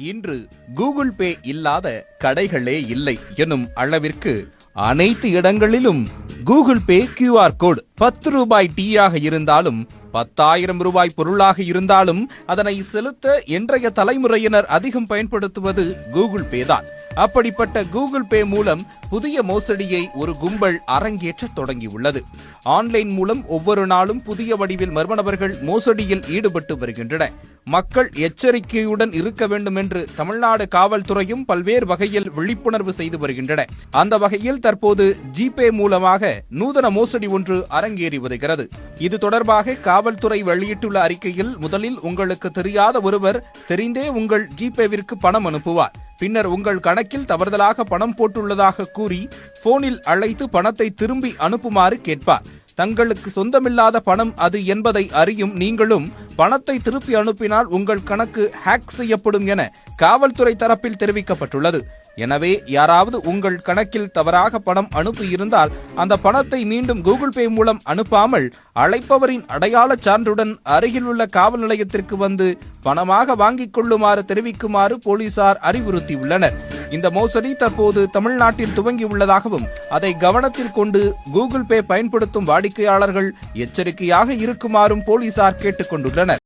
இன்று Google Pay இல்லாத கடைகளே இல்லை எனும் அளவிற்கு அனைத்து இடங்களிலும் கூகுள் பே QR கோட் 10 ரூபாய் டீயாக இருந்தாலும் 10,000 ரூபாய் பொருளாக இருந்தாலும் அதனை செலுத்த இன்றைய தலைமுறையினர் அதிகம் பயன்படுத்துவது கூகுள் பே தான். அப்படிப்பட்ட கூகுள் பே மூலம் புதிய மோசடியை ஒரு கும்பல் அரங்கேற்ற தொடங்கியுள்ளது. ஆன்லைன் மூலம் ஒவ்வொரு நாளும் புதிய வடிவில் மர்ம நபர்கள் மோசடியில் ஈடுபட்டு வருகின்றனர். மக்கள் எச்சரிக்கையுடன் இருக்க வேண்டும் என்று தமிழ்நாடு காவல்துறையும் பல்வேறு வகையில் விழிப்புணர்வு செய்து வருகின்றன. அந்த வகையில் தற்போது ஜிபே மூலமாக நூதன மோசடி ஒன்று அரங்கேறி வருகிறது. இது தொடர்பாக காவல்துறை வெளியிட்டுள்ள அறிக்கையில், முதலில் உங்களுக்கு தெரியாத ஒருவர் தெரிந்தே உங்கள் ஜிபேவிற்கு பணம் அனுப்புவார். பின்னர் உங்கள் கணக்கில் தவறுதலாக பணம் போட்டுள்ளதாக கூறி போனில் அழைத்து பணத்தை திரும்பி அனுப்புமாறு கேட்பார். தங்களுக்கு சொந்தமில்லாத பணம் அது என்பதை அறியும் நீங்களும் பணத்தை திருப்பி அனுப்பினால் உங்கள் கணக்கு ஹேக் செய்யப்படும் என காவல்துறை தரப்பில் தெரிவிக்கப்பட்டுள்ளது. எனவே யாராவது உங்கள் கணக்கில் தவறாக பணம் அனுப்பி இருந்தால் அந்த பணத்தை மீண்டும் கூகுள் பே மூலம் அனுப்பாமல் அழைப்பவரின் அடையாள சான்றுடன் அருகில் உள்ள காவல் நிலையத்திற்கு வந்து பணமாக வாங்கிக் கொள்ளுமாறு தெரிவிக்குமாறு போலீசார் அறிவுறுத்தியுள்ளனர். இந்த மோசடி தற்போது தமிழ்நாட்டில் துவங்கியுள்ளதாகவும் அதை கவனத்தில் கொண்டு கூகுள் பே பயன்படுத்தும் வாடிக்கையாளர்கள் எச்சரிக்கையாக இருக்குமாறும் போலீசார் கேட்டுக் கொண்டுள்ளனர்.